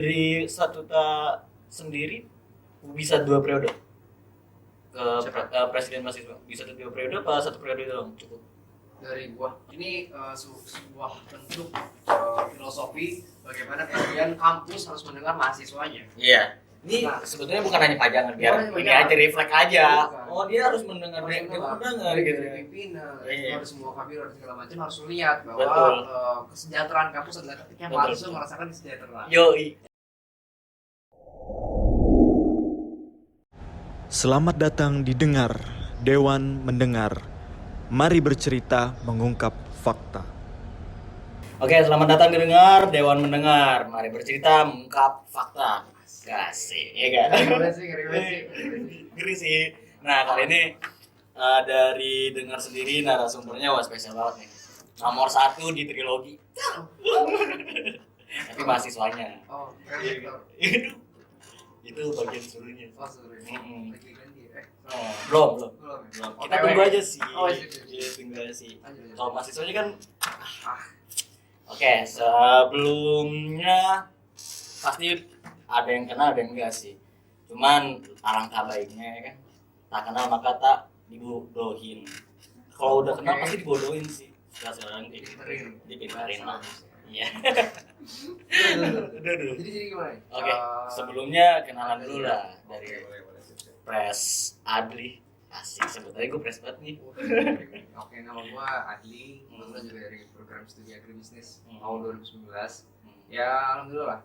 Dari Statuta sendiri bisa 2 periode ke presiden mahasiswa. Bisa 2 periode apa 1 periode doang cukup? Dari gua ini sebuah bentuk filosofi bagaimana kemudian kampus harus mendengar mahasiswanya. Iya. Ini sebetulnya bukan hanya pajangan biar ini aja refleks aja. Oh dia harus mendengar dia mendengar gitu. Dari pimpinan, Iya. dari semua kabir dan segala macam harus lihat bahwa Betul. kesejahteraan kampus adalah ketika Betul. mahasiswa merasakan kesejahteraan. Yoi. Selamat datang di Dengar, Dewan Mendengar. Mari bercerita mengungkap fakta. Oke, selamat datang di Dengar, Dewan Mendengar. Mari bercerita mengungkap fakta. Kasih, ya kan? Ngeri sih. Nah, kali ini dari Dengar sendiri narasumbernya wah spesial banget nih. Nomor 1 di trilogi. Tapi mahasiswanya. Oh, keren. Itu bagian serunya. Oh, sorry. Lagi ganti ya? Belum. Belum. Kita tunggu aja sih. Oh, iya. Iya, tunggu aja sih. Lanjut. Kalau mahasiswanya kan Oke, sebelumnya pasti ada yang kenal ada yang enggak sih. Cuman alangkah baiknya ya kan, tak kenal maka tak dibodohin. Kalau udah kenal pasti dibodohin sih. Sekarang dipinterin lah. Iya. Aduh. Jadi gimana? Oke, sebelumnya kenalan dulu lah dari Pres Adli. Asik, sebetulnya gue pres banget nih. Oke, nama gua Adli, kebetulan juga dari program studi agribisnis tahun 2019. Ya, alhamdulillah.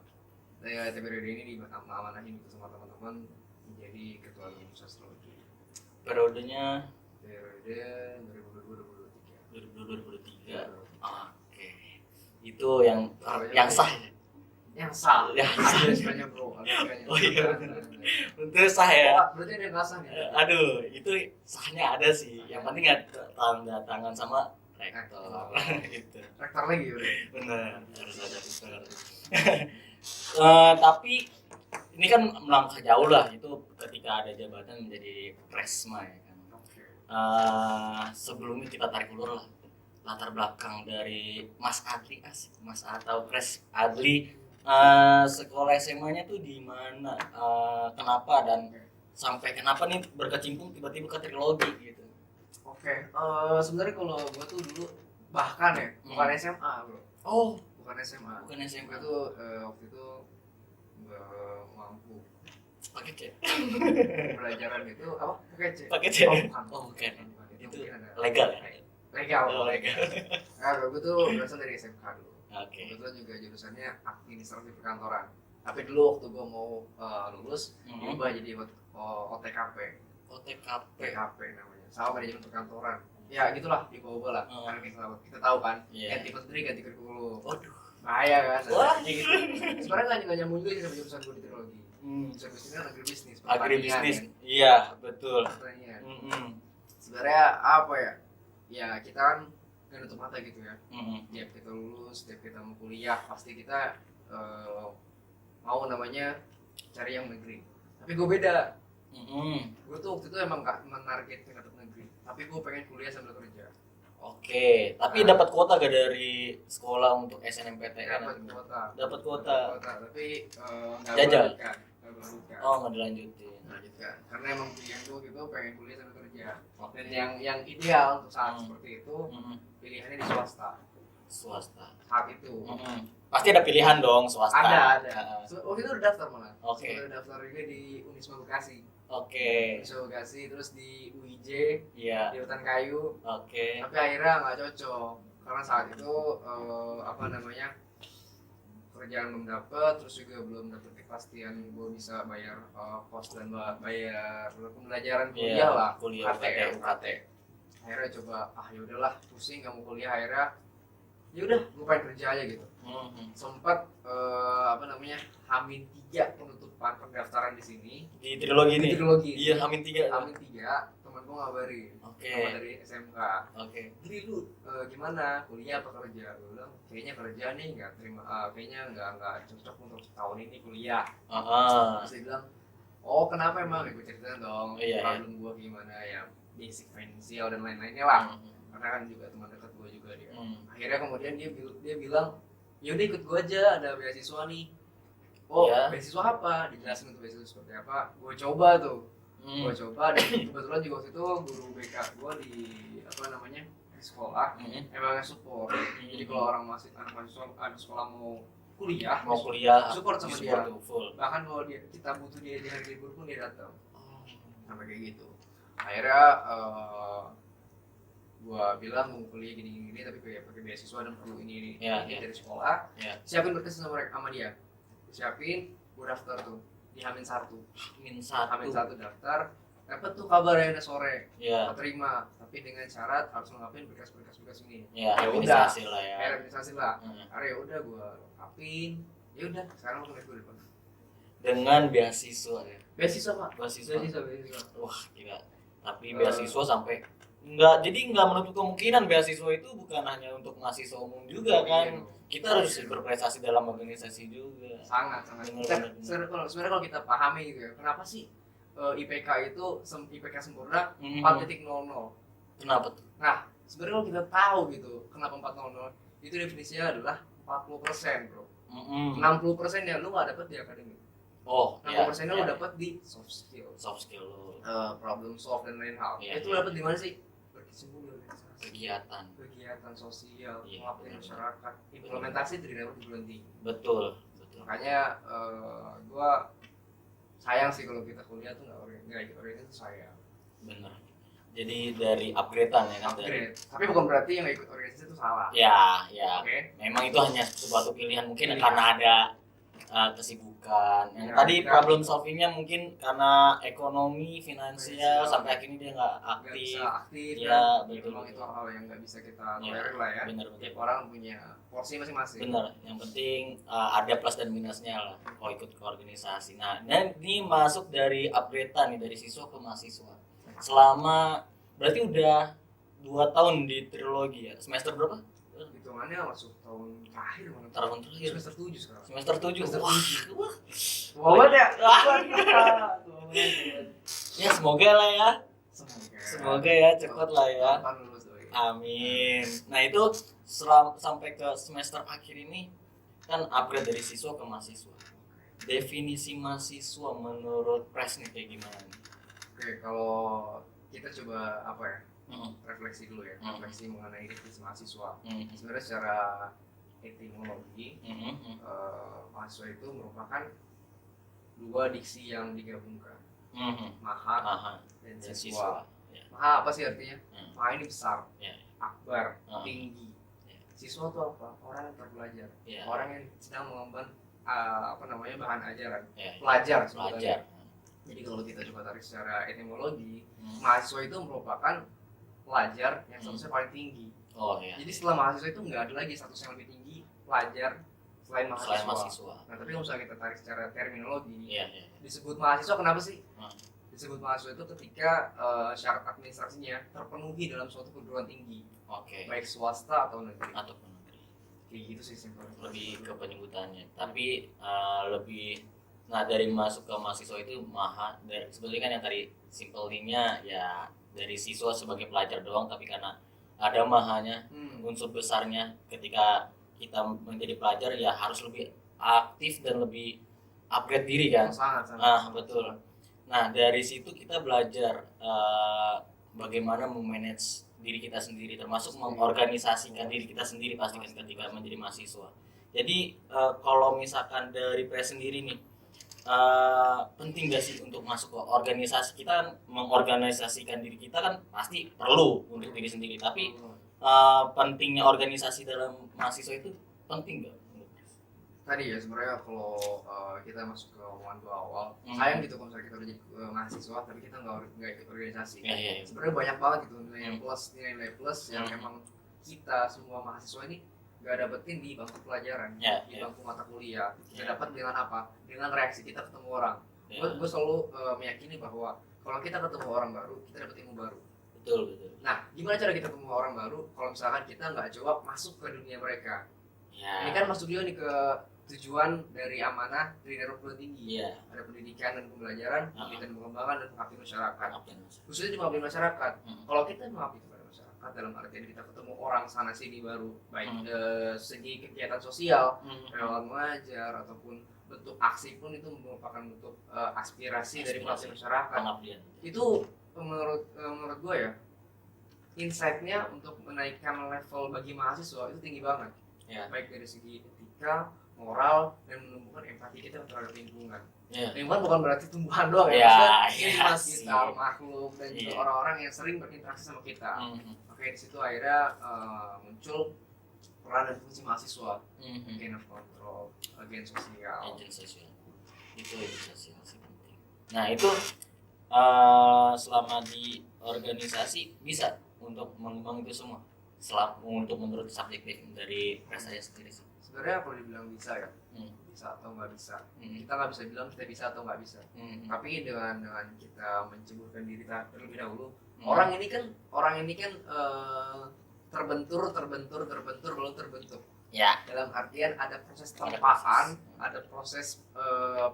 Saya periode ini diamanahin sama teman-teman menjadi ketua Universitas Astrologi. Periodenya Periode 2022-2023. 2023. Oke. Itu yang sah. Yang sah. Ya, Ada istilahnya bro. Oh iya. Itu sah ya. Berarti ada yang nggak sah nih. Aduh, itu sahnya ada sih. Yang penting tanda tangan sama rektor. Gitu. Rektor lagi udah. Benar, harus ada rektor. Tapi ini kan melangkah jauh lah itu ketika ada jabatan menjadi presma ya kan. Sebelumnya kita tarik ulur lah latar belakang dari Mas Adli, Mas atau Pres Adli, sekolah SMA-nya tuh di mana, kenapa dan sampai kenapa nih berkecimpung tiba-tiba ke trilogi gitu. Oke, sebenarnya kalau gua tuh dulu bahkan ya bukan SMA bro. Oh, Bukan SMA. bukan SMA Gua tuh waktu itu nggak mampu pakai C. pelajaran itu apa? Pakai C. Pakai C. Oh, bukan. Itu Mungkin ada legal ya? legal. Oh, legal. Nah, gue tuh berasal dari SMK dulu. Oke. Kebetulan juga jurusannya administrasi perkantoran. Tapi dulu waktu gue mau lulus, berubah jadi OTKP. OTKP. OTKP namanya. Sama manajemen perkantoran. Ya gitulah, diubah lah. Karena kita tahu kan, ganti menteri, ganti kurikulum. Waduh. Bahaya kan? Wah. Gitu. Sebenarnya nggak nyambung juga sih sama jurusan gue di teknologi. Jurusan kan agribisnis. Agribisnis. Iya, betul. Pertanian. Sebenarnya apa ya? Ya kita kan nggak nutup mata gitu ya. Tiap kita lulus, tiap kita mau kuliah, pasti kita mau namanya cari yang negeri. Tapi gue beda. Gue tuh waktu itu emang nggak menargetkan untuk negeri, tapi gue pengen kuliah sambil kerja. Oke, tapi dapat kuota gak dari sekolah untuk SNMPTN? Dapat kuota. Tapi nggak Jajal. melanjutkan. Oh, nggak dilanjutin. Melanjutkan. Karena emang pilihan gue gitu pengen kuliah sambil kerja. Dan yang ideal untuk saat seperti itu pilihannya di swasta. Saat itu. Pasti ada pilihan dong swasta. Ada. Waktu itu udah daftar malah. Oke. Udah daftar juga di Unisma Bekasi. Oke. Unisma Bekasi, terus di UIJ, Iya. di Hutan Kayu. Oke. Tapi akhirnya nggak cocok karena saat itu kerjaan belum dapet, terus juga belum dapet kepastian gue bisa bayar kos dan bayar pembelajaran kuliah lah. Kuliah UKT. Akhirnya coba yaudahlah, pusing nggak mau kuliah, akhirnya yaudah gue pengen kerja aja gitu. Sempat Hamin 3 penutupan pendaftaran di sini Di trilogi ini. di trilogi. Iya, Hamin 3. Teman gue ngabarin. Oke. Sama dari SMK. Oke. Jadi lu gimana, kuliah apa kerja? Gue bilang kayaknya kerja nih, nggak terima, kayaknya nggak cocok untuk tahun ini kuliah. Terus dia bilang, oh kenapa emang? Gue ceritain dong problem gue gimana ya, basic finansial dan lain-lainnya lah. Karena kan juga teman dekat gue juga dia. Akhirnya kemudian dia bilang, yaudah ikut gue aja, ada beasiswa nih. oh Ya. beasiswa apa, dijelasin untuk beasiswa seperti apa. Gue coba tuh, gue coba dan kebetulan juga waktu itu guru BK gue di apa namanya di sekolah emang support. Jadi kalau orang anak sekolah mau kuliah support sama dia. Full. Bahkan kalau kita butuh dia di hari libur pun dia datang. Sampai kayak gitu. Akhirnya gua bilang mau kuliah gini tapi kayak pakai beasiswa dan perlu ini dari sekolah. Siapin berkas sama dia. Siapin, gua daftar tuh di Hamin 1 daftar. Dapat tuh kabar yang sore. Terima, tapi dengan syarat harus ngelakuin berkas ini. Administrasi lah ya. Administrasi lah. Akhirnya udah gua lengkapin. Ya udah, sekarang gua kuliah depan. Dengan beasiswa ya. Beasiswa Pak. Beasiswa. Wah, gila. Tapi Eh. beasiswa sampai nggak menutup kemungkinan beasiswa itu bukan hanya untuk mahasiswa umum juga kan. Kita harus berprestasi dalam organisasi juga. Sangat. Sebenarnya kalau kita pahami gitu ya, kenapa sih IPK itu IPK sempurna 4.00? Kenapa tuh? Nah, sebenarnya kalau kita tahu gitu, kenapa 4.00? Itu definisinya adalah 40%, bro. 60% ya lu nggak dapet di akademik. 60% lu dapet di soft skill lu. Problem solve dan lain hal. Itu dapat di mana sih? Berkecimpung di organisasi. Kegiatan sosial, mengabdi masyarakat, implementasi dari dapat perguruan tinggi. Betul. Makanya gua sayang sih kalau kita kuliah tuh nggak ikut organisasi itu sayang. Bener. Jadi dari upgrade-an ya kan. Tapi bukan berarti yang nggak ikut organisasi itu salah. Ya. Okay. Memang itu hanya suatu pilihan mungkin karena ada kesibukan. Yang tadi kita problem solvingnya mungkin karena ekonomi, finansial sampai akhirnya dia nggak nggak bisa aktif. aktif. Ya, kan? betul. Memang itu hal yang nggak bisa kita tolerir lah ya. Bener. Tiap orang punya porsi masing-masing. Bener. Yang penting ada plus dan minusnya lah kalau ikut ke organisasi. Nah, dan ini masuk dari upgrade-an nih dari siswa ke mahasiswa. Selama berarti udah 2 tahun di trilogi ya. Semester berapa? Hitungannya masuk tahun terakhir mana? Tahun terakhir. Semester 7 sekarang. Semester 7. Wah. Wah, ya. Ya semoga lah ya. Semoga ya cepat lah ya. Amin. Nah itu sampai ke semester akhir ini kan upgrade dari siswa ke mahasiswa. Definisi mahasiswa menurut Pres nih kayak gimana nih? Oke, kalau kita coba apa ya? Refleksi dulu ya. Refleksi mengenai definisi mahasiswa. Sebenarnya secara etimologi, mahasiswa itu merupakan dua diksi yang digabungkan. Maha dan siswa. Maha apa sih artinya? Maha ini besar, akbar, tinggi. Siswa itu apa? Orang yang terpelajar, orang yang sedang mengemban bahan ajaran, pelajar sebetulnya. Jadi kalau kita coba tarik secara etimologi, mahasiswa itu merupakan pelajar yang statusnya paling tinggi. Jadi setelah mahasiswa itu nggak ada lagi status yang lebih tinggi pelajar selain mahasiswa. Nah tapi kalau misalnya kita tarik secara terminologi, disebut mahasiswa kenapa sih? Disebut mahasiswa itu ketika syarat administrasinya terpenuhi dalam suatu perguruan tinggi, baik swasta atau negeri. Kayak gitu sih simpelnya. Lebih ke penyebutannya, tapi lebih dari masuk ke mahasiswa itu sebetulnya kan yang tadi simpelnya ya dari siswa sebagai pelajar doang, tapi karena ada mahanya unsur besarnya ketika kita menjadi pelajar ya harus lebih aktif dan lebih upgrade diri kan. Sangat. Betul. Nah dari situ kita belajar bagaimana memanage diri kita sendiri, termasuk mengorganisasikan diri kita sendiri pasti kan ketika menjadi mahasiswa. Jadi kalau misalkan dari Pres sendiri nih, penting gak sih untuk masuk ke organisasi? Kita mengorganisasikan diri kita kan pasti perlu untuk diri sendiri, tapi pentingnya organisasi dalam mahasiswa itu penting gak? Tadi ya sebenarnya kalau kita masuk ke omongan gua awal, sayang gitu kalau misalnya kita udah jadi mahasiswa tapi kita nggak ikut organisasi. Sebenarnya banyak banget gitu nilai plus yang emang kita semua mahasiswa ini nggak dapetin di bangku pelajaran, di bangku mata kuliah. Kita dapat dengan apa? Dengan reaksi kita ketemu orang. Gue selalu meyakini bahwa kalau kita ketemu orang baru, kita dapat ilmu baru. Betul. Nah, gimana cara kita ketemu orang baru kalau misalkan kita nggak coba masuk ke dunia mereka? Ini kan masuk juga nih ke tujuan dari amanah dari perguruan tinggi. Ada pendidikan dan pembelajaran, pendidikan dan pengembangan dan pengabdian masyarakat. Khususnya di pengabdian masyarakat. Kalau kita mengabdi kepada masyarakat dalam artian kita ketemu orang sana sini baru, baik segi kegiatan sosial, relawan mengajar ataupun bentuk aksi pun itu merupakan bentuk aspirasi dari masyarakat. Pengabdian. Itu menurut gue ya, insight-nya untuk menaikkan level bagi mahasiswa itu tinggi banget. Ya. Baik dari segi etika, moral, dan menumbuhkan empati kita terhadap lingkungan. Ya. Lingkungan bukan berarti tumbuhan doang Ya, ini ya mas kita, makhluk, dan juga orang-orang yang sering berinteraksi sama kita. Oke, di situ akhirnya muncul peran dan fungsi mahasiswa, agen of control, agen sosial. Itu sosial sih penting. Nah itu selama di organisasi bisa untuk mengembang itu semua. Untuk menurut subjektif dari press saya sendiri sih. Sebenarnya kalau dibilang bisa ya, bisa atau nggak bisa. Kita nggak bisa bilang kita bisa atau nggak bisa. Tapi dengan kita menceburkan diri terlebih dahulu, orang ini kan terbentur belum terbentuk. Ya. Dalam artian ada proses tempaan, ada proses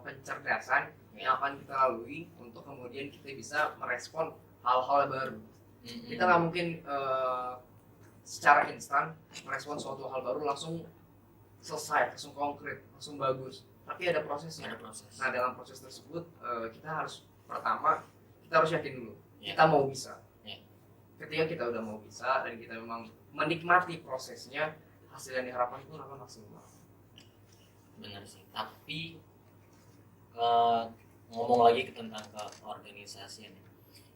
pencerdasan yang akan kita lalui untuk kemudian kita bisa merespon hal-hal baru. Kita nggak mungkin secara instan merespon suatu hal baru langsung selesai, langsung konkret, langsung bagus. Tapi ada prosesnya. Nah dalam proses tersebut kita harus yakin dulu kita mau bisa. Ketika kita udah mau bisa dan kita memang menikmati prosesnya, hasil yang diharapkan itu akan maksimal. Benar sih. Tapi ngomong lagi tentang ke organisasi ini,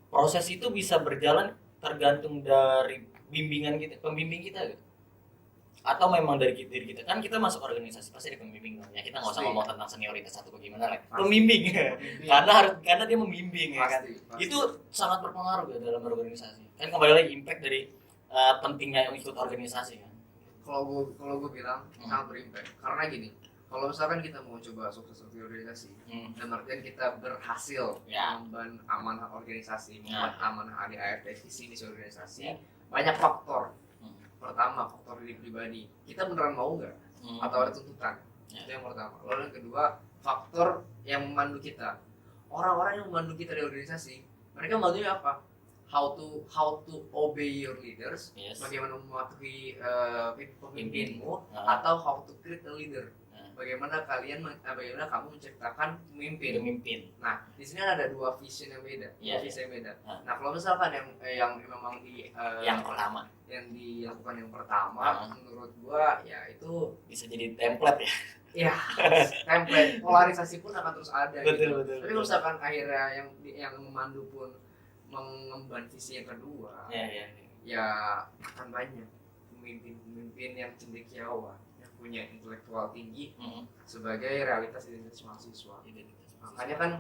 proses itu bisa berjalan tergantung dari pembimbing kita gitu. Atau memang dari diri kita. Kan kita masuk organisasi pasti ada pembimbing. Ya kita nggak usah ngomong tentang senioritas atau bagaimana lah. Pembimbing. Karena dia membimbing ya kan. Itu sangat berpengaruh ya dalam organisasi. Kan kembali lagi impact dari pentingnya yang ikut organisasi kan. Kalau gue bilang sangat berimpact. Karena gini, kalau misalkan kita mau coba sukses di organisasi, dan artian kita berhasil memban amanah organisasi, memban amanah ADART visi misi organisasi, banyak faktor. Pertama, faktor diri pribadi, kita beneran mau nggak? Atau ada tuntutan? Itu yang pertama. Lalu yang kedua, faktor yang memandu kita. Orang-orang yang memandu kita di organisasi, mereka memandunya apa? How to obey your leaders, bagaimana mematuhi pemimpinmu, atau how to create a leader. Bagaimana kamu menciptakan pemimpin. Nah, di sini ada dua vision yang beda, visi yang beda. Nah, kalau misalkan yang memang yang pertama, yang dilakukan yang pertama, menurut gua ya itu bisa jadi template ya. Ya, template. Polarisasi pun akan terus ada. Betul. Tapi kalau misalkan akhirnya yang memandu pun mengemban visi yang kedua, ya akan banyak pemimpin yang cendekiawan, punya intelektual tinggi sebagai realitas identitas mahasiswa. Makanya kan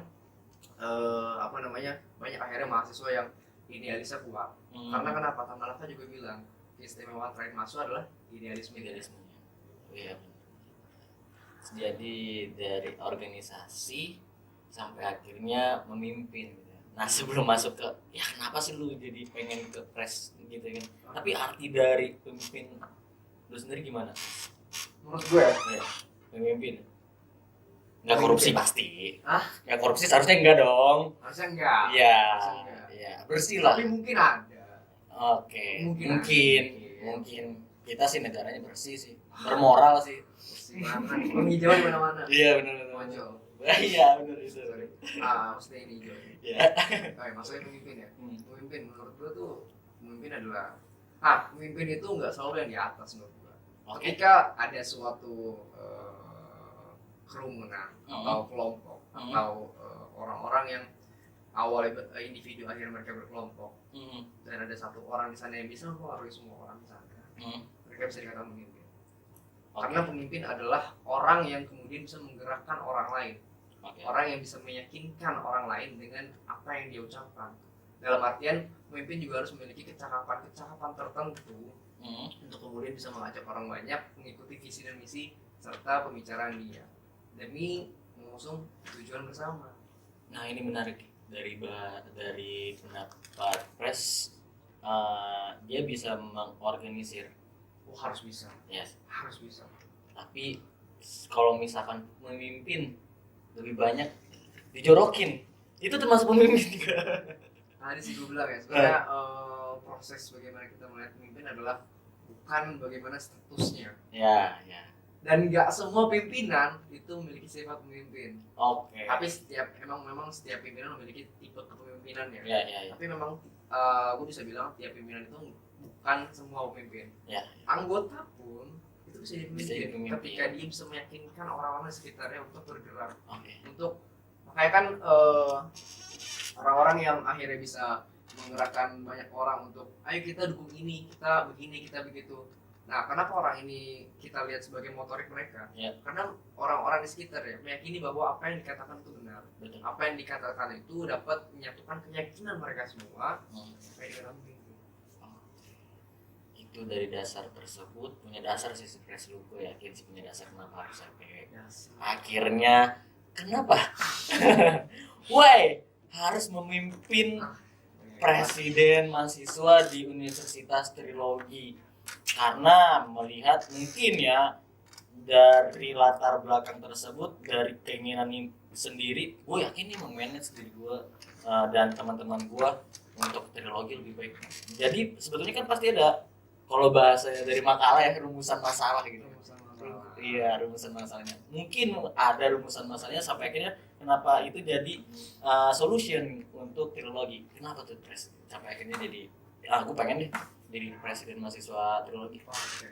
banyak akhirnya mahasiswa yang idealisnya kuat. Karena kenapa? Tamalaka juga bilang keistimewaan terakhir mahasiswa adalah idealismenya. Iya. Jadi dari organisasi sampai akhirnya memimpin. Nah sebelum masuk ke kenapa sih lu jadi pengen ke press gitu kan? Tapi arti dari pemimpin lu sendiri gimana? Menurut gue pemimpin nggak korupsi pasti. Ya korupsi seharusnya enggak dong. Harusnya enggak. Iya bersih lah. Tapi mungkin ada. Oke. Mungkin kita sih negaranya bersih sih, bermoral sih. Penghijauan di mana-mana. Iya benar. Iya benar itu. Maksudnya ini hijau. Iya. Maksudnya pemimpin ya. Pemimpin menurut gue tuh pemimpin adalah pemimpin itu nggak selalu yang di atas menurut gue. Ketika ada suatu kerumunan atau kelompok atau orang-orang yang awalnya individu akhirnya mereka berkelompok dan ada satu orang di sana yang bisa mempengaruhi semua orang di sana, mereka bisa dikatakan pemimpin. Karena pemimpin adalah orang yang kemudian bisa menggerakkan orang lain, orang yang bisa meyakinkan orang lain dengan apa yang dia ucapkan. Dalam artian pemimpin juga harus memiliki kecakapan tertentu untuk kemudian bisa mengajak orang banyak mengikuti visi dan misi serta pembicaraan dia demi mengusung tujuan bersama. Nah ini menarik dari pendapat press, dia bisa mengorganisir. Harus bisa. Yes. Harus bisa. Tapi kalau misalkan memimpin lebih banyak dijorokin, itu termasuk pemimpin juga. Tadi sih gue bilang ya, sebenarnya proses bagaimana kita melihat pemimpin adalah bukan bagaimana statusnya. Ya. Dan nggak semua pimpinan itu memiliki sifat pemimpin. Oke. Tapi memang setiap pimpinan memiliki tipe kepemimpinannya. Ya. Tapi memang gue bisa bilang tiap pimpinan itu bukan semua pemimpin. Ya. Anggota pun itu bisa jadi Bisa jadi pemimpin pemimpin. ketika dia bisa meyakinkan orang-orang di sekitarnya untuk bergerak. Oke. Makanya kan orang-orang yang akhirnya bisa menggerakkan banyak orang untuk ayo kita dukung ini, kita begini, kita begitu. Nah, kenapa orang ini kita lihat sebagai motorik mereka? Ya. Karena orang-orang di sekitar ya meyakini bahwa apa yang dikatakan itu benar. Betul. Apa yang dikatakan itu dapat menyatukan keyakinan mereka semua supaya dalam mimpi. Itu dari dasar tersebut punya dasar sih sebenarnya lu, gue yakin sih punya dasar kenapa harus RPW. Akhirnya kenapa? Why harus memimpin presiden mahasiswa di Universitas Trilogi? Karena melihat mungkin ya dari latar belakang tersebut, dari keinginan sendiri, gue yakin nih memanage diri gue dan teman-teman gue untuk Trilogi lebih baik. Jadi sebetulnya kan pasti ada, kalau bahasanya dari makalah ya, rumusan masalah gitu. Iya, rumusan masalahnya. Mungkin ada rumusan masalahnya sampai akhirnya kenapa itu jadi solution untuk Trilogi. Kenapa tuh sampai akhirnya jadi aku pengen deh jadi presiden mahasiswa Trilogi. Oke.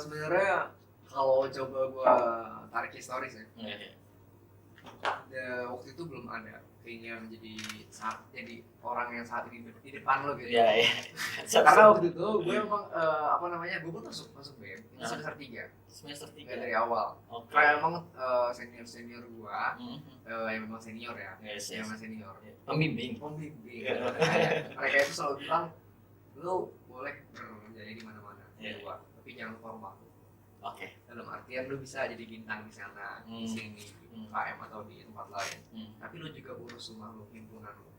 Sebenarnya kalau coba gua tarik historis ya. Waktu itu belum ada keinginan jadi orang yang saat ini di depan lo gitu. Iya. Karena waktu itu gue memang gue pun masuk BEM itu semester 3. Semester 3 dari awal. Oke. Karena memang senior gua yang memang senior ya. Yes. Yang memang senior. Pembimbing. Mereka itu selalu bilang lu boleh berjaya di mana-mana gua, tapi jangan lupa rumah lu. Oke. Dalam artian lu bisa jadi bintang di sana, di sini, di UKM atau di tempat lain. Tapi lu juga urus rumah lu, himpunan lu.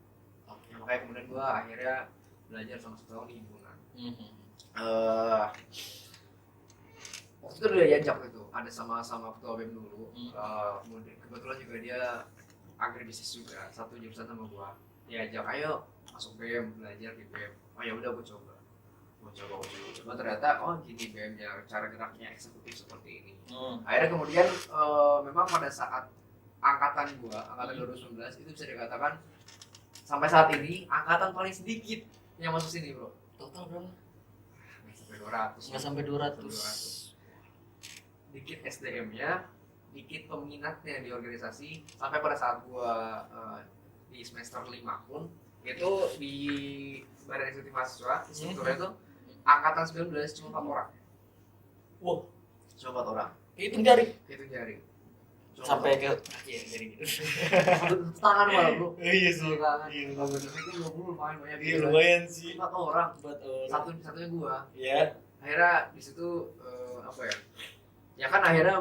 Oke. Makanya kemudian gua akhirnya belajar selama 1 tahun di himpunan. Waktu itu udah diajak itu, ada sama ketua BEM dulu. Kemudian kebetulan juga dia agribisnis juga, satu jurusan sama gua. Diajak, ayo masuk BEM, belajar di BEM. Oh ya udah gua coba ternyata gini BEM ya, cara geraknya eksekutif seperti ini. Akhirnya kemudian memang pada saat angkatan 2019 itu bisa dikatakan sampai saat ini angkatan paling sedikit yang masuk sini bro. Total berapa? Nggak sampai 200. 200. Dikit SDM-nya, dikit peminatnya di organisasi. Sampai pada saat gua di semester 5 pun itu di Badan Eksekutif Mahasiswa strukturnya itu angkatan 19 cuma 4 orang. Wow, Cuma 4 orang. Hitung jari. Cuma Sampai ke kaki dari gitu. tangan malah bro. Iya sih. Tangan. Iya. Itu 20 lumayan banyak. Iya lumayan sih. 4 orang. Buat orang. Satunya gua. Iya. Akhirnya di situ apa ya? Ya kan akhirnya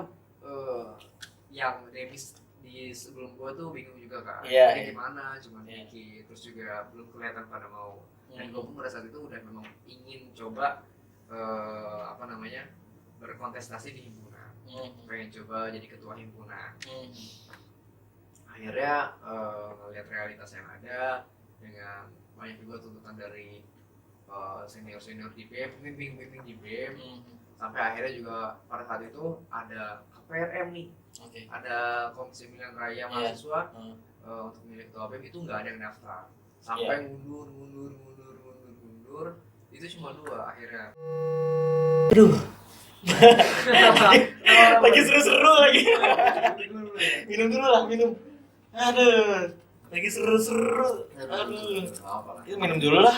yang demis di sebelum gua tuh bingung juga kan. Iya. Ini gimana? Cuma dikit. Terus juga belum kelihatan pada mau. Dan gua pun pada saat itu udah memang ingin coba berkontestasi di himpunan. Pengen coba jadi ketua himpunan. Akhirnya ngelihat realitas yang ada dengan banyak juga tuntutan dari senior di BEM, pembimbing di BEM, sampai akhirnya juga pada saat itu ada KPRM nih, ada Komisi Pemilihan Raya Mahasiswa untuk memilih ketua BEM itu nggak ada yang daftar, sampai mundur, itu cuma 2 akhirnya. Aduh. Lagi seru-seru lagi. Minum dulu lah, minum. Aduh, lagi seru-seru. Aduh. Itu minum dulu lah.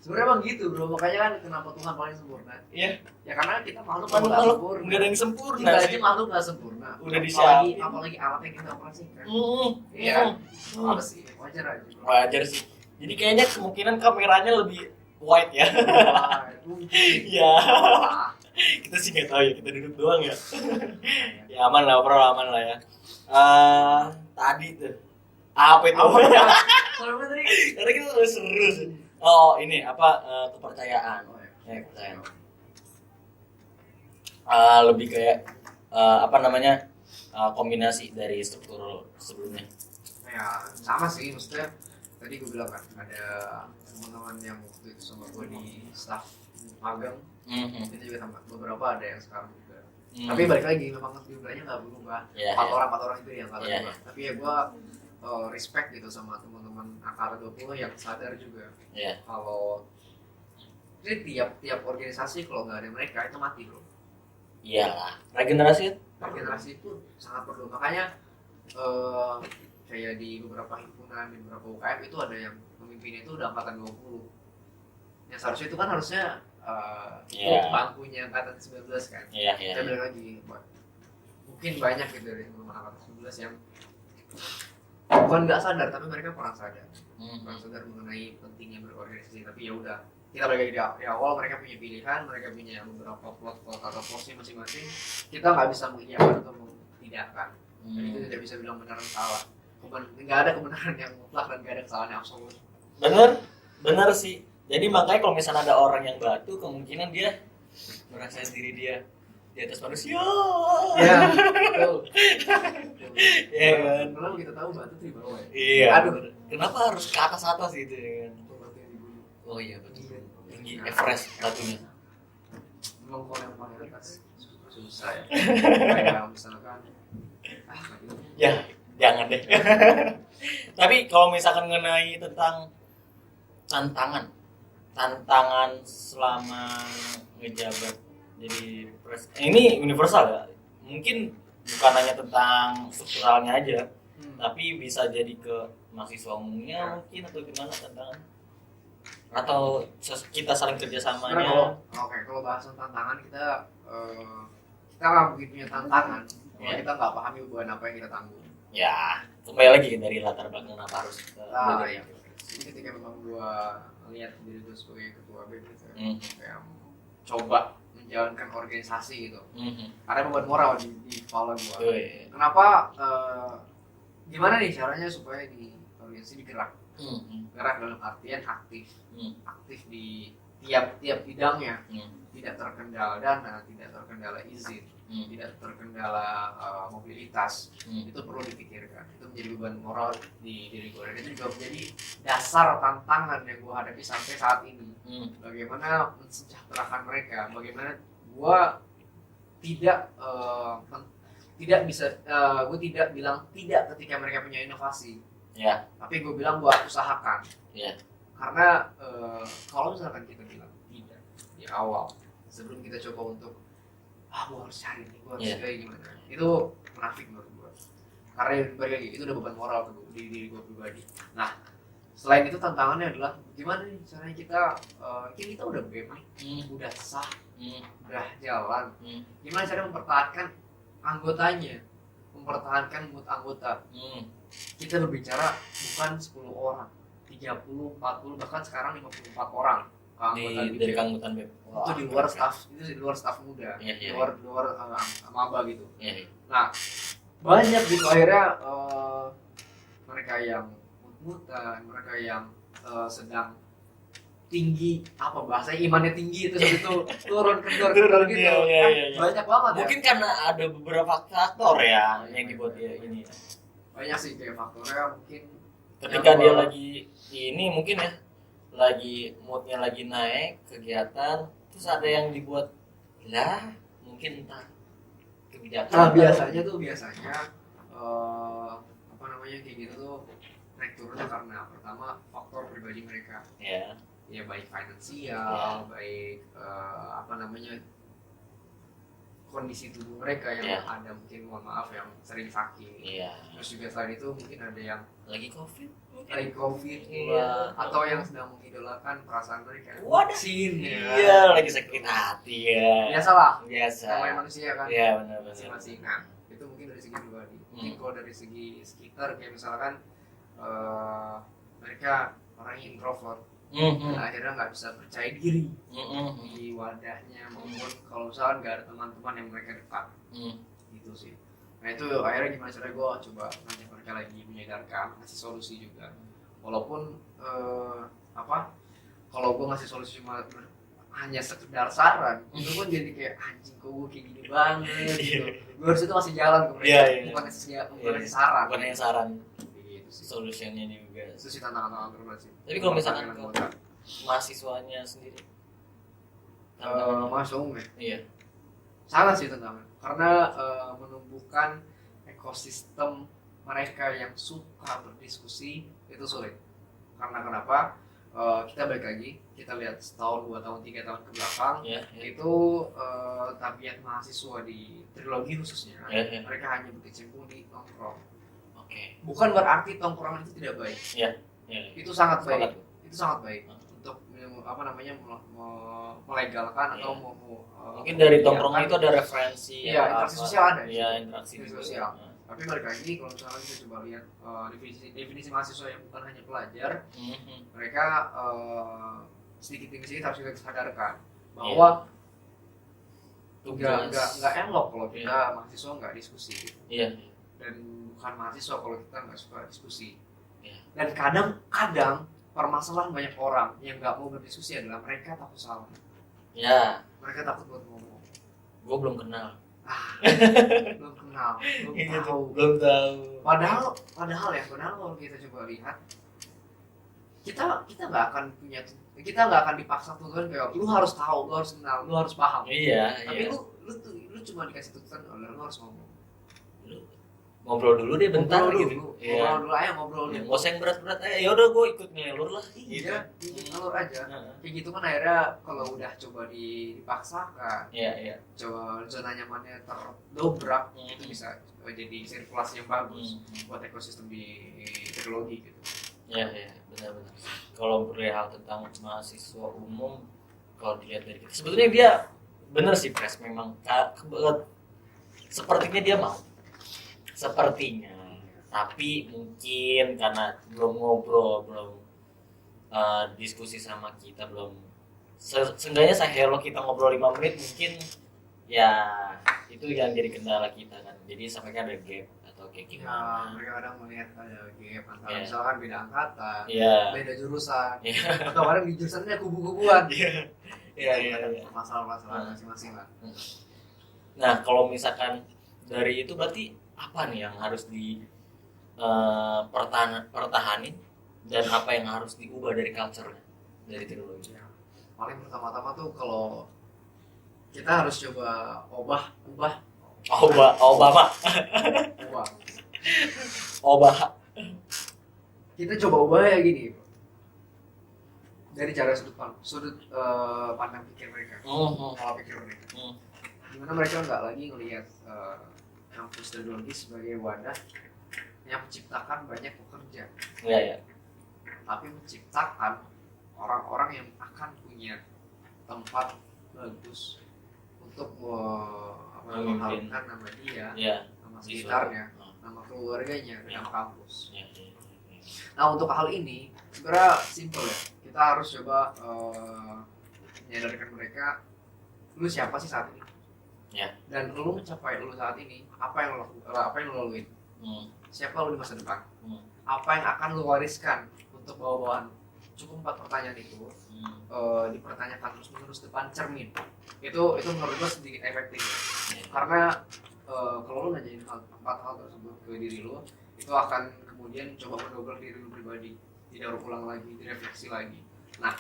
Sebenarnya emang gitu bro, makanya kan kenapa Tuhan paling sempurna. Iya. Ya karena kita makhluk Makhluk nggak sempurna. nggak ada yang sempurna Kita aja sih. makhluk nggak sempurna. Udah disiapin. Apalagi alat yang kita operasikan. Iya. Apa sih? Wajar aja. Bro. Wajar sih. Jadi kayaknya kemungkinan kameranya lebih wide ya. Wah, mungkin. Iya. Kita sih nggak tahu ya, kita duduk doang ya. Ya aman lah, bro, aman lah ya. Tadi tuh apa itu? Kalau tadi Karena kita terus seru sih. Oh ini apa kepercayaan? Kepercayaan. Lebih kayak kombinasi dari struktur sebelumnya. ya sama sih, maksudnya tadi gue bilang kan ada teman-teman yang waktu itu sama gue di staff magang. Itu juga sama, beberapa ada yang sekarang juga Tapi balik lagi memang jumlahnya nggak berubah. Iya, Empat iya. orang itu yang salah Iya, gua. Tapi ya gua respect gitu sama teman-teman angkatan 20 yang sadar juga Iya. kalau jadi tiap organisasi kalau nggak ada mereka itu mati bro. Iyalah, regenerasi. Regenerasi itu sangat perlu, makanya kayak di beberapa himpunan, di beberapa UKM itu ada yang pemimpinnya itu udah angkatan 20 yang seharusnya itu kan harusnya bangkunya angkatan 19 kan. Iya. Saya bilang lagi mungkin banyak gitu dari teman angkatan 19 yang bukan nggak sadar tapi mereka kurang sadar mengenai pentingnya berorganisasi. Tapi ya udah, kita balik di awal, mereka punya pilihan, mereka punya beberapa plot atau porsi masing-masing. Kita nggak bisa mengiyakan atau mentidakkan. Dan itu tidak bisa bilang benar atau salah. Nggak ada kebenaran yang mutlak dan nggak ada kesalahan yang absolut. Bener sih. Jadi makanya kalau misalnya ada orang yang batu, kemungkinan dia merasa diri dia di atas manusia. Ya, betul. Iya kan. Kalau kita tahu batu tuh di bawah ya. Iya. Aduh. Kenapa harus ke atas gitu ya kan? Oh iya betul. Tinggi Everest batunya. Memang kalau yang paling atas susah ya. Kayak misalkan Ya, jangan deh. Tapi kalau misalkan mengenai tentang tantangan selama ngejabat jadi ini universal ya. Mungkin bukan hanya tentang strukturalnya aja, tapi bisa jadi ke mahasiswa umumnya mungkin, atau gimana tantangan? Atau kita saling kerjasamanya? Kalau bahas tantangan kita nggak mungkin punya tantangan kalau kita nggak pahami beban apa yang kita tanggung. Ya, kembali lagi dari latar belakang kenapa harus kita Iya. Jadi ketika memang gua lihat diri gue sebagai ketua BEM gitu, kayak coba menjalankan organisasi gitu, karena beban moral di kepala gua. Kenapa? Gimana nih caranya supaya di organisasi digerak? Gerak dalam artian aktif di tiap bidangnya, tidak terkendala dana, tidak terkendala izin, tidak terkendala mobilitas. Itu perlu dipikirkan. Itu menjadi beban moral di diri gue, dan itu juga menjadi dasar tantangan yang gue hadapi sampai saat ini. Bagaimana mensejahterakan mereka, bagaimana gue tidak bisa, gue tidak bilang tidak ketika mereka punya inovasi. Ya. Tapi gue bilang gue usahakan. Ya. Karena kalau misalkan kita bilang tidak di awal, sebelum kita coba untuk gue harus cari nih, gue harus kayak gimana, itu munafik menurut gue. Karena lagi itu udah beban moral ke diri gue pribadi. Nah, selain itu tantangannya adalah gimana nih caranya kita udah BEM nih, udah sah, udah jalan. Gimana cara mempertahankan anggotanya, mempertahankan mood anggota. Kita berbicara bukan 10 orang, 30, 40, bahkan sekarang 54 orang dari keanggotaan BEM. Itu di luar staff, itu di luar staff muda, di luar maba gitu. Nah, banyak gitu akhirnya mereka yang mut-mutan, mereka yang sedang tinggi, apa bahasa imannya tinggi, itu turun kendor gitu. Banyak banget. Mungkin karena ada beberapa faktor ya yang dibuat dia ini. Banyak sih kayak faktornya, mungkin ketika dia lagi ini mungkin ya, lagi moodnya lagi naik kegiatan, terus ada yang dibuat mungkin entah kebijakan. Nah, biasanya kayak gitu tuh naik turunnya karena pertama faktor pribadi mereka. Ya baik finansial, baik kondisi tubuh mereka yang ada mungkin, mohon maaf, yang sering sakit. Terus juga selain itu mungkin ada yang lagi covid atau yang sedang mengidolakan perasaan mereka. Vaksin ya. Lagi sakit hati ya. Biasa. Namanya manusia kan. Iya benar. Masing-masing. Nah, itu mungkin dari segi pribadi. Mungkin kalau dari segi sekitar kayak misalkan mereka orangnya introvert. Akhirnya nggak bisa percaya diri di wadahnya, maupun kalau misalkan nggak ada teman-teman yang mereka dekat. Gitu sih. Nah itu akhirnya gimana caranya gue coba ngajak mereka lagi menyadarkan, ngasih solusi juga. Walaupun kalau gue ngasih solusi cuma hanya sekedar saran, itu pun jadi kayak anjing kok gue kayak gini banget gitu. Gue harus itu masih jalan ke mereka, bukan ngasih saran. Bukan hanya saran. Gitu sih. Solusinya juga. Itu sih tantangan terberat sih. Tapi kalau misalkan ke mahasiswanya sendiri, mahasiswa umum ya? Iya. Sangat sih tantangan karena menumbuhkan ekosistem mereka yang suka berdiskusi itu sulit. Karena kenapa? Kita balik lagi, kita lihat setahun, 2 tahun, 3 tahun ke belakang, itu tabiat mahasiswa di trilogi khususnya, mereka hanya berkecimpung di nongkrong. Bukan berarti tongkrongan itu tidak baik. Itu sangat baik. Itu sangat baik untuk apa namanya melegalkan atau mungkin dari tongkrongan itu ada referensi. Interaksi sosial ada. Interaksi sosial. Tapi balik lagi kalau misalnya kita coba lihat definisi mahasiswa yang bukan hanya pelajar, mereka sedikit demi sedikit harus kita sadarkan bahwa nggak elok kalau kita mahasiswa nggak diskusi. Dan bukan mahasiswa kalau kita nggak suka diskusi. Dan kadang-kadang permasalahan banyak orang yang nggak mau berdiskusi adalah mereka takut salah. Mereka takut buat ngomong. Gue belum kenal. Belum tahu. Padahal kalau kita coba lihat, kita nggak akan dipaksa tuntutan kayak lu harus tahu, lu harus kenal, lu harus paham. Tapi lu cuma dikasih tuntutan, lu harus ngomong. Ngobrol dulu deh bentar ngobrol dulu. Nggak usah yang berat-berat. Yaudah gue ikut ngelur lah. Ngelur aja. Kayak gitu kan akhirnya kalau udah coba dipaksakan, coba zona nyamannya terdobrak, itu bisa jadi sirkulasi yang bagus buat ekosistem di teknologi gitu. Benar-benar. Kalau perihal tentang mahasiswa umum, kalau dilihat dari kita, sebetulnya dia benar sih Pres, memang sepertinya dia mau. Tapi mungkin karena belum ngobrol, belum diskusi sama kita, belum seenggaknya hello kita ngobrol 5 menit mungkin ya itu yang jadi kendala kita kan. Jadi sampai kan ada gap atau kayak gimana. Mereka kadang melihat ada gap antara misalkan beda angkatan, beda jurusan, atau kadang di jurusannya kubu-kubuan. Masalah-masalah masing-masing lah. Nah kalau misalkan dari itu berarti apa nih yang harus pertahanin dan apa yang harus diubah dari culture-nya dari teknologi? Paling pertama-tama tuh kalau kita harus coba ubah. Kita coba ubah ya gini, dari cara sudut pandang pikir mereka, pola pikir mereka. Dimana mereka nggak lagi ngelihat kampus teknologi sebagai wadah yang menciptakan banyak pekerja, tapi menciptakan orang-orang yang akan punya tempat bagus untuk mengharumkan nama dia, nama sekitarnya, nama keluarganya, nama kampus. Nah untuk hal ini sebenarnya simple ya, kita harus coba menyadarkan mereka, lu siapa sih saat ini? Dan lu mencapai lu saat ini, apa yang lu laluin? Siapa lu di masa depan? Apa yang akan lu wariskan untuk bawa-bawaan? Cukup 4 pertanyaan itu dipertanyakan terus-menerus depan cermin. Itu menurut gua sedikit efektif ya. Karena kalau lu nanyain 4 hal tersebut ke diri lu, itu akan kemudian coba mendobrak diri lu pribadi, tidak ulang lagi, direfleksi lagi. Nah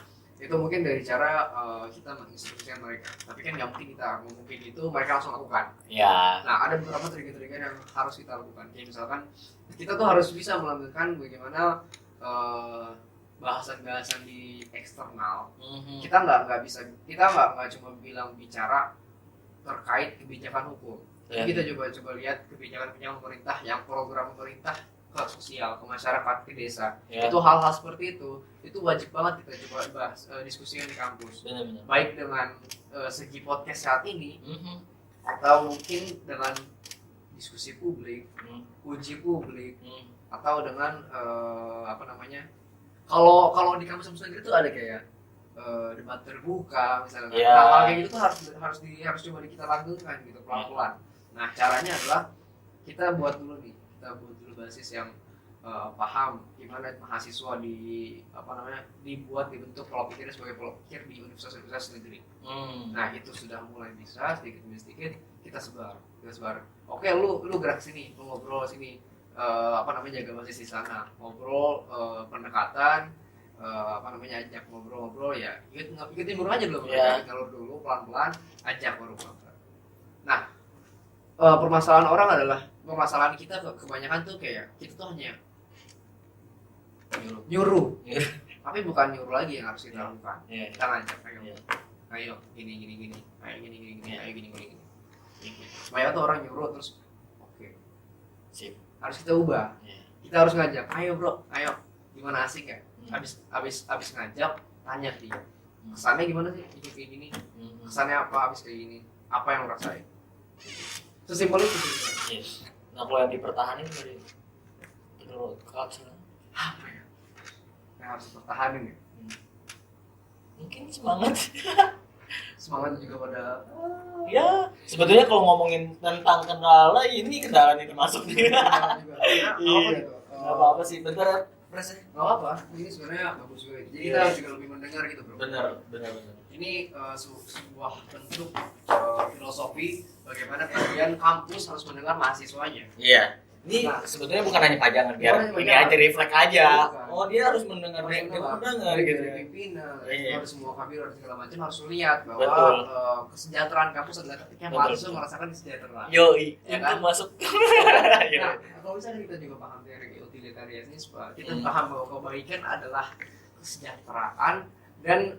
itu mungkin dari cara kita menginstruksikan mereka, tapi kan nggak mungkin kita ngomong kayak gitu mereka langsung lakukan. Nah ada beberapa trigger-trigger yang harus kita lakukan, kayak misalkan kita tuh harus bisa melanggengkan bagaimana bahasan-bahasan di eksternal. Kita nggak cuma bicara terkait kebijakan hukum. Kita coba lihat kebijakan pemerintah, yang program pemerintah ke sosial, ke masyarakat, ke desa. Itu hal-hal seperti itu wajib banget kita coba bahas, diskusikan di kampus. Benar-benar. Baik dengan segi podcast saat ini, atau mungkin dengan diskusi publik, uji publik, atau dengan kalau di kampus negeri itu ada kayak debat terbuka misalnya. Hal kayak gitu tuh harus coba kita langgengkan gitu pelan-pelan. Nah caranya adalah kita buat dulu basis yang paham gimana mahasiswa dibuat dibentuk pola pikirnya sebagai pola pikir di universitas negeri. Nah itu sudah mulai bisa sedikit demi sedikit kita sebar. Oke, lu gerak sini, lu ngobrol sini, jaga basis di sana, ngobrol pendekatan, ajak ngobrol ya, ikutin guru aja dulu, ngalur dulu pelan-pelan, ajak baru ngobrol. permasalahan orang adalah permasalahan kita kebanyakan tuh kayak kita tuh hanya nyuruh. Tapi bukan nyuruh lagi yang harus kita lakukan. Kita ngajak, ayo gini, ayo gini. Banyak tuh orang nyuruh terus oke. Sip. Harus kita ubah. Kita harus ngajak, ayo bro, ayo gimana, asik ya? Abis ngajak, tanya dia kesannya gimana sih hidup kayak gini, kesannya apa abis kayak gini, apa yang lo rasain, sesimpel itu sih. Nah kalau yang dipertahanin dari itu apa ya yang harus dipertahanin ya? Mungkin semangat juga pada ya sebetulnya kalau ngomongin tentang kendala ini termasuk nih. Nggak apa-apa sih, bentar nggak apa-apa, ini sebenarnya bagus juga. Jadi kita harus juga lebih mendengar gitu bro. Benar. Ini sebuah bentuk filosofi bagaimana kemudian kampus harus mendengar mahasiswanya. Iya. Ini sebetulnya bukan hanya pajangan biar ini aja refleks aja. Oh dia harus mendengar gitu. Pimpinan, harus semua kabir harus segala macam harus lihat bahwa kesejahteraan kampus adalah ketika mahasiswa merasakan kesejahteraan. Yoi, ya itu kan? masuk. Nah, kalau misalnya kita juga paham teori utilitarianisme, kita paham bahwa kebaikan adalah kesejahteraan dan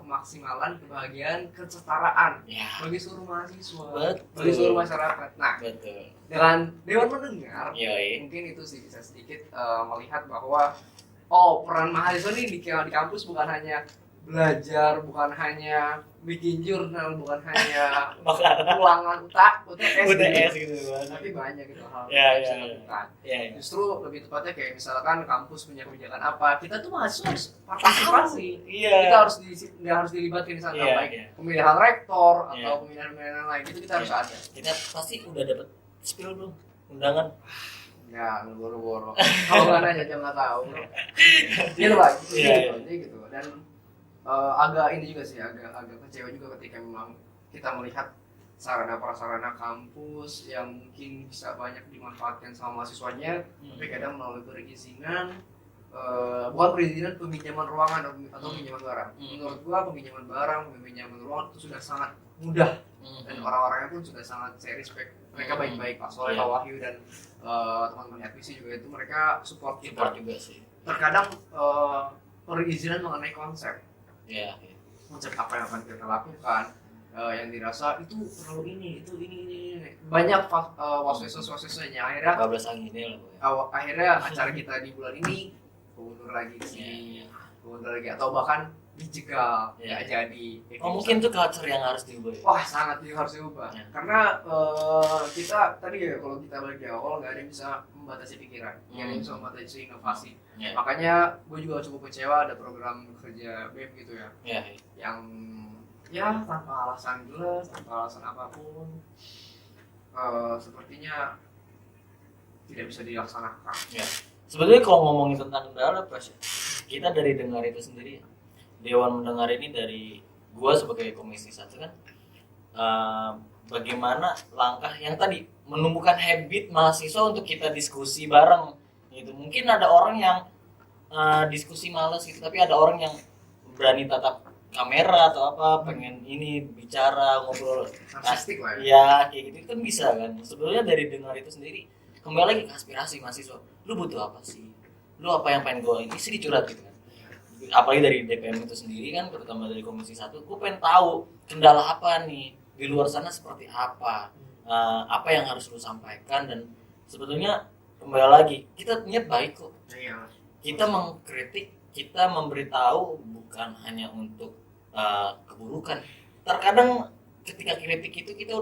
pemaksimalan kebahagiaan kesetaraan bagi seluruh mahasiswa, bagi seluruh masyarakat. Nah, dengan Dewan Mendengar, mungkin itu sih bisa sedikit melihat bahwa peran mahasiswa ini di kampus bukan hanya belajar, bukan hanya bikin jurnal, bukan hanya ulangan UTS gitu kan. Tapi banyak gitu hal yang bisa dilakukan. Justru lebih tepatnya kayak misalkan kampus punya kebijakan apa, kita tuh mahasiswa harus partisipasi. Kita harus dilibatkan di sana, baik pemilihan rektor atau pemilihan lain, itu kita harus ada. Kita pasti udah dapat spill belum undangan? Ya, boro-boro. Kalau nggak nanya aja nggak tahu. Gitu lah, gitu. Dan agak ini juga sih, agak kecewa juga ketika memang kita melihat sarana prasarana kampus yang mungkin bisa banyak dimanfaatkan sama mahasiswanya, tapi kadang melalui perizinan, bukan perizinan, peminjaman ruangan atau peminjaman barang. Menurut gua peminjaman barang, peminjaman ruangan itu sudah sangat mudah dan orang-orangnya pun sudah sangat saya respect. Mereka baik-baik, Pak Soleh, Pak Wahyu dan teman-teman admisi juga itu mereka support kita juga sih. Terkadang perizinan mengenai konsep. Konsep apa yang akan kita lakukan, yang dirasa itu perlu ini. Banyak waswesa-waswesanya akhirnya 12 angin akhirnya acara kita di bulan ini keundur lagi sih, keundur lagi atau bahkan dijegal, nggak jadi. Mungkin itu culture yang harus diubah. Wah, sangat harus diubah. Karena kita tadi ya kalau kita balik di awal nggak ada yang bisa membatasi pikiran, nggak ada yang bisa membatasi inovasi. Makanya gue juga cukup kecewa ada program kerja BEM gitu ya, yang tanpa alasan jelas, tanpa alasan apapun, sepertinya tidak bisa dilaksanakan. Sebetulnya kalau ngomongin tentang kendala, kita dari dengar itu sendiri. Dewan Mendengar ini dari gua sebagai komisi 1 kan, bagaimana langkah yang tadi menumbuhkan habit mahasiswa untuk kita diskusi bareng gitu. Mungkin ada orang yang diskusi malas gitu, tapi ada orang yang berani tatap kamera atau apa, pengen ini bicara ngobrol narsistik lah ya kayak gitu kan bisa kan. Sebenarnya dari dengar itu sendiri kembali lagi ke aspirasi mahasiswa, lu butuh apa sih, lu apa yang pengen gue ini sih dicurhat gitu kan. Apalagi dari DPM itu sendiri kan, terutama dari komisi 1, gue pengen tahu kendala apa nih di luar sana seperti apa, apa yang harus lu sampaikan. Dan sebetulnya kembali lagi kita niat baik kok, kita mengkritik, kita memberitahu bukan hanya untuk keburukan. Terkadang ketika kritik itu kita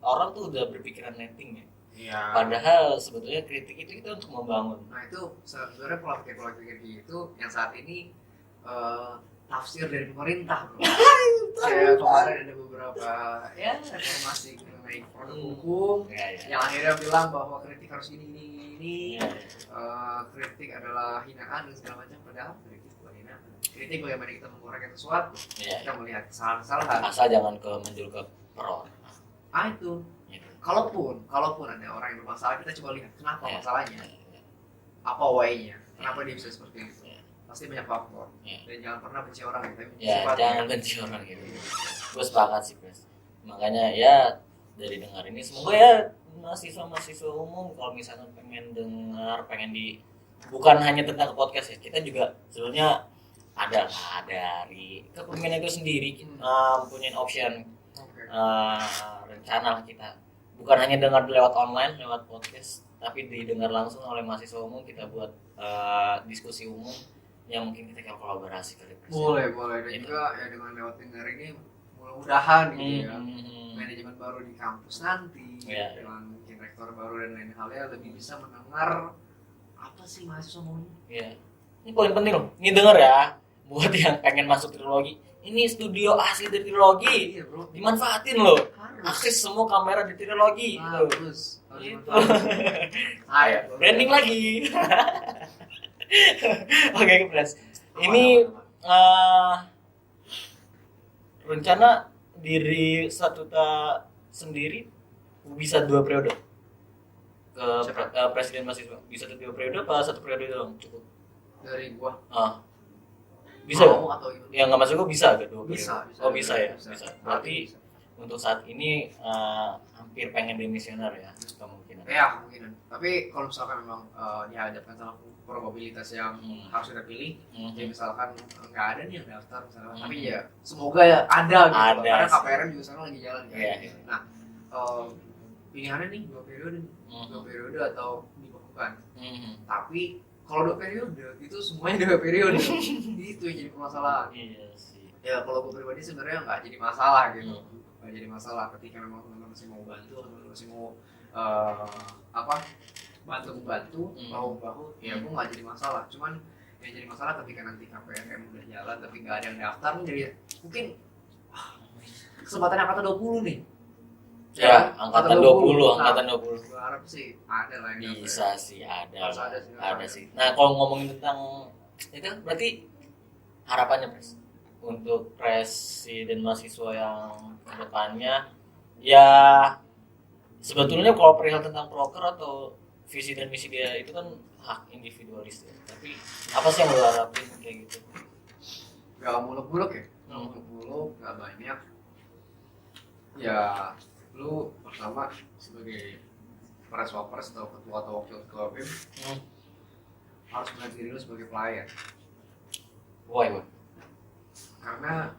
orang tuh udah berpikiran netting ya. Padahal sebetulnya kritik itu kita untuk membangun. Nah itu sebenarnya pola pikir itu yang saat ini tafsir dari pemerintah bro. Kayak kemarin ada beberapa reformasi mengenai produk hukum yang akhirnya bilang bahwa kritik harus ini. Kritik adalah hinaan dan segala macam, padahal kritik bukan hinaan. Kritik bagaimana kita mengurangi sesuatu, kita melihat kesalahan-kesalahan. Asal jangan menjul ke per orang. Itu. Kalaupun ada orang yang bermasalah, kita coba lihat kenapa masalahnya, apa why-nya, kenapa dia bisa seperti itu. Pasti banyak faktor. Dan jangan pernah benci orang gitu. Jangan benci orang gitu. Gue sepakat sih, Pres. Makanya ya dari dengar ini semoga ya mahasiswa umum kalau misalkan pengen dengar, bukan hanya tentang podcast ya, kita juga sebenarnya ada dari kepemimpinan itu sendiri kita punya option rencana kita bukan hanya dengar lewat online, lewat podcast, tapi didengar langsung oleh mahasiswa umum. Kita buat diskusi umum yang mungkin kita kolaborasi kali. Boleh dan gitu. Juga ya dengan lewat dengar ini mudah-mudahan gitu ya manajemen baru di kampus nanti dengan mungkin rektor baru dan lain halnya lebih bisa mendengar apa sih mahasiswa maunya. Ini poin penting loh, ini denger ya buat yang pengen masuk trilogi. Ini studio asli dari trilogi, iya bro, dimanfaatin loh. Harus. Akses semua kamera di trilogi. Harus Gitu. Ayo, Branding lagi. Oke, Kepres. Ini rencana diri Statuta sendiri bisa 2 periode ke presiden mahasiswa. Bisa 2 periode apa 1 periode doang cukup? Dari gua. Bisa mau atau gimana? yang nggak masuk gua bisa gak 2 periode? Bisa. Oh bisa ya. Berarti bisa. untuk saat ini hampir pengen demisioner ya kemungkinan. Ya kemungkinan. Tapi kalau misalkan memang dihadapkan sama probabilitas yang harus kita pilih, ya misalkan nggak ada nih yang daftar misalkan, tapi ya semoga ya ada gitu. Ada Karena sih. KPRM juga sekarang lagi jalan kan. Iya. Nah, pilihannya nih 2 periode nih, 2 periode atau dibekukan. Tapi kalau 2 periode itu semuanya 2 periode. Itu yang jadi permasalahan. Iya sih. Ya kalau gue pribadi sebenarnya nggak jadi masalah gitu. Nggak jadi masalah ketika memang teman-teman masih mau bantu, teman-teman masih mau bantu bahu-bahu, ya gue nggak jadi masalah. Cuman yang jadi masalah ketika nanti KPRM udah jalan tapi nggak ada yang daftar, jadi mungkin kesempatan angkatan 20 nih. Ya, angkatan 20, Nah, angkatan 20. gue harap sih ada lah yang Bisa sih, ada. Harus ada sih. Ada sih. Nah, kalau ngomongin tentang itu berarti harapannya Pres untuk presiden mahasiswa yang kedepannya ya sebetulnya kalau perihal tentang proker atau visi dan misi dia itu kan hak individualis ya. Tapi apa sih yang lo harapin kayak gitu? Gak muluk-muluk ya, gak banyak. Ya lu pertama sebagai Wapres atau ketua atau wakil ketua BEM harus melihat diri lu sebagai pelayan. Why? Karena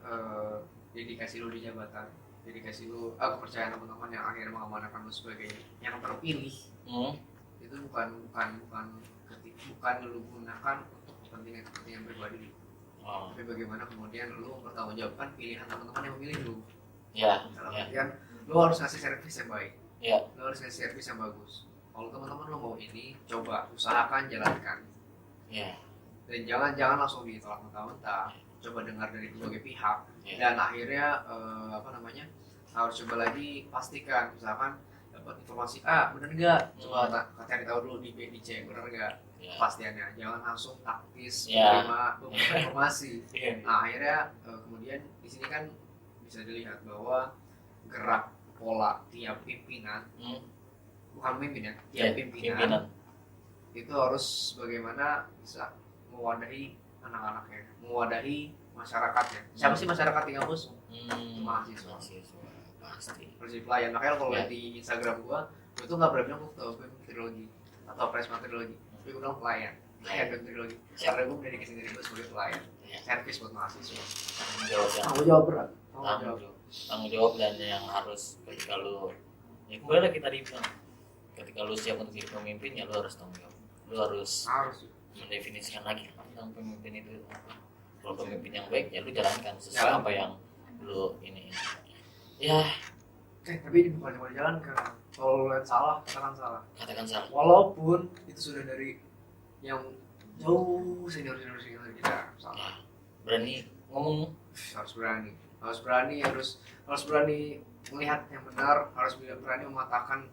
dedikasi lu di jabatan, dedikasi lu, kepercayaan teman-teman yang akhirnya mengamanahkan lu sebagai yang terpilih, itu bukan lu gunakan untuk kepentingan pribadi, tapi bagaimana kemudian lu bertanggungjawabkan pilihan teman-teman yang memilih lu. Dalam artian lu harus ngasih servis yang baik, lu harus ngasih servis yang bagus. Kalau teman-teman lu mau ini, coba usahakan, jalankan, dan jangan langsung ditolak mentah-mentah. Coba dengar dari berbagai pihak, dan akhirnya harus coba lagi pastikan, misalkan dapat informasi benar nggak, coba cari tahu dulu, dicek benar nggak kepastiannya, jangan langsung taktis menerima beberapa informasi. Nah akhirnya kemudian di sini kan bisa dilihat bahwa gerak pola tiap pimpinan, bukan pemimpin ya, tiap pimpinan itu harus bagaimana bisa mewadahi anak-anaknya, mewadahi masyarakatnya. Siapa sih masyarakat di kampus? Mahasiswa. Pasti. Harus jadi pelayan. Makanya kalau lihat di Instagram gua tuh nggak pernah bilang gua ketua BEM trilogi atau presma trilogi, tapi gua bilang pelayan BEM trilogi. Karena gua mendedikasi diri gua sebagai pelayan, servis buat mahasiswa. Tanggung jawab berat. Tanggung jawab dan yang harus ketika lu ya kembali lagi tadi bilang, ketika lu siap untuk jadi pemimpin ya lu harus tanggung jawab. Lu harus mendefinisikan lagi tentang pemimpin itu apa. Kalau pemimpin yang baik ya lu jalankan sesuai apa yang lu ini. Ya. Tapi bukan cuma dijalankan. Kalau lu lihat salah, katakan salah. Walaupun itu sudah dari yang jauh senior kita salah. Berani ngomong. Harus berani melihat yang benar, harus berani mengatakan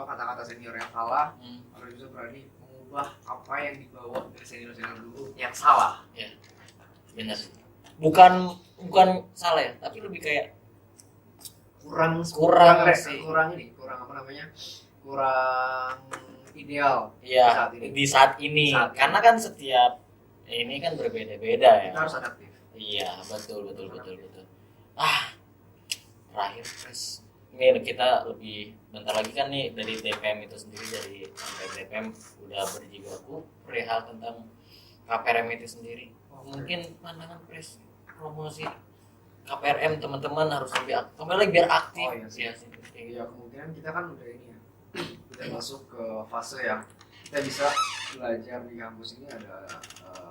kata-kata senior yang salah, harus bisa berani mengubah apa yang dibawa dari senior dulu yang salah. Ya, benar. Bukan salah ya, tapi lebih kayak kurang ideal di saat ini. Karena kan setiap ini kan berbeda-beda ya. Kita harus adaptif. Iya, betul. Terakhir Pres, ini kita lebih bentar lagi kan nih dari DPM itu sendiri, dari DPM udah berjibaku perihal tentang KPRM itu sendiri. Mungkin pandangan pres promosi KPRM teman-teman harus lebih kembali biar aktif. Oh iya sih. Ya kemungkinan kita kan udah ini ya, udah masuk ke fase yang kita bisa belajar di kampus ini ada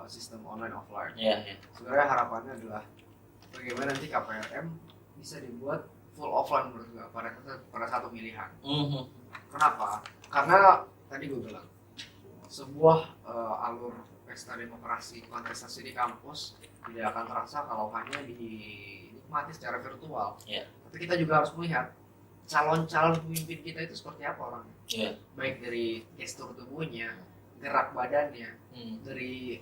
sistem online offline. Iya. Sebenarnya harapannya adalah bagaimana nanti KPRM bisa dibuat full offline menurut gue pada satu pilihan. Kenapa? Karena tadi gue bilang sebuah alur pesta demokrasi kontestasi di kampus tidak akan terasa kalau hanya dinikmati secara virtual. Yeah. Tapi kita juga harus melihat calon-calon pemimpin kita itu seperti apa orangnya. Yeah. Baik dari gestur tubuhnya, gerak badannya, dari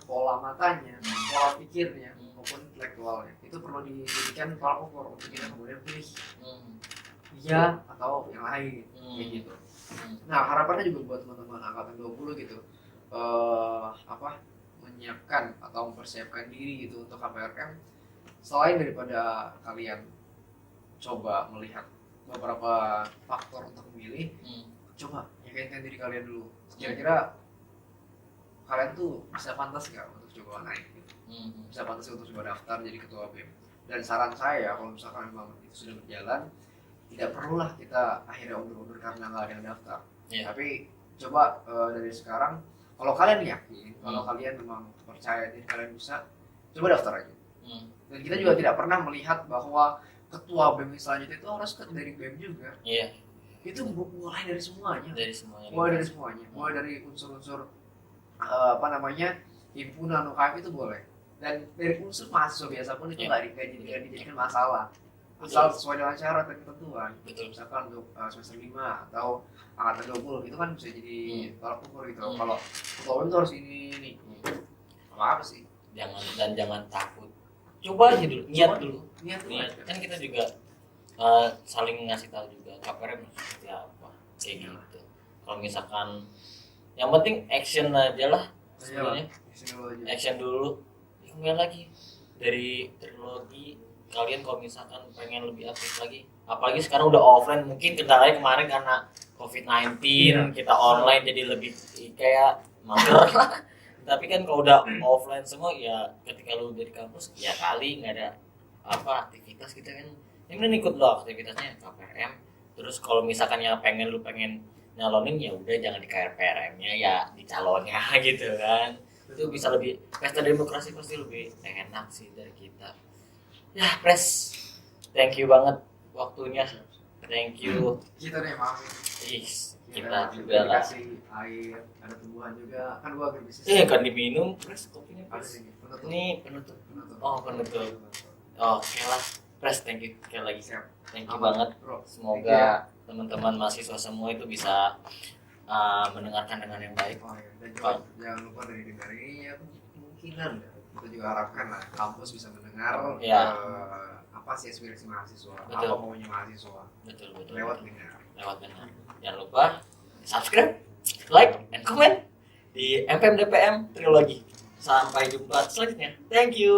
pola matanya, pola pikirnya, maupun intelektualnya. Itu perlu dijadikan tolak ukur untuk kita kemudian pilih iya atau yang lain, kayak gitu. Nah harapannya juga buat teman-teman angkatan 20 gitu, menyiapkan atau mempersiapkan diri gitu untuk KPRM. Selain daripada kalian coba melihat beberapa faktor untuk memilih, coba yakinkan diri kalian dulu. Kira-kira kalian tuh bisa pantas nggak untuk coba naik gitu? Bisa pantas untuk coba daftar jadi ketua BEM. Dan saran saya kalau misalkan memang itu sudah berjalan, tidak perlulah kita akhirnya undur-undur karena nggak ada yang daftar. Tapi coba dari sekarang, kalau kalian yakin, kalau kalian memang percaya diri kalian bisa, coba daftar aja. Dan kita juga tidak pernah melihat bahwa ketua BEM selanjutnya itu harus dari BEM juga. Iya. Itu mulai dari semuanya. Mulai dari unsur-unsur himpunan UKM itu boleh. Dan dari unsur mahasiswa biasa pun itu nggak dijadikan masalah. Asal sesuai dengan syarat dan ketentuan. Betul. Misalkan untuk semester 5 atau angkatan 20 itu kan bisa jadi tolak ukur gitu. Kalau ketua BEM itu harus ini. Apa sih? Jangan takut. Coba aja dulu, niat dulu. Kan kita juga saling ngasih tahu juga KPRM seperti apa, kayak gitu. Kalau misalkan yang penting action aja lah sebenarnya. Action dulu. Kemudian lagi dari teknologi kalian kalau misalkan pengen lebih aktif lagi, apalagi sekarang udah offline, mungkin kendalanya kemarin karena COVID-19 kita online jadi lebih kayak mager. Tapi kan kalau udah offline semua ya ketika lu dari kampus ya kali nggak ada aktivitas kita kan yang penting ikut lo aktivitasnya KPRM. Terus kalau misalkan yang pengen nyalonin ya udah jangan di KPRM-nya ya di calonnya gitu kan. Itu bisa lebih pesta demokrasi pasti lebih enak sih dari kita. Ya pres, thank you banget waktunya, thank you. Kita deh maaf. Kita juga lah. Kasih air, ada tumbuhan juga. Kan gua agribisnis. Kan diminum pres kopinya pres. Ini penutup. Oh penutup. Oke lah, pres thank you sekali lagi. Thank you banget. Semoga teman-teman mahasiswa semua itu bisa mendengarkan dengan yang baik. Dan juga jangan lupa dari dengar ini ya kemungkinan kita juga harapkan lah kampus bisa mendengar apa sih aspirasi mahasiswa, apa maunya mahasiswa. Betul. Lewat dengar. Jangan lupa subscribe, like, and comment di MPM DPM Trilogi. Sampai jumpa selanjutnya. Thank you.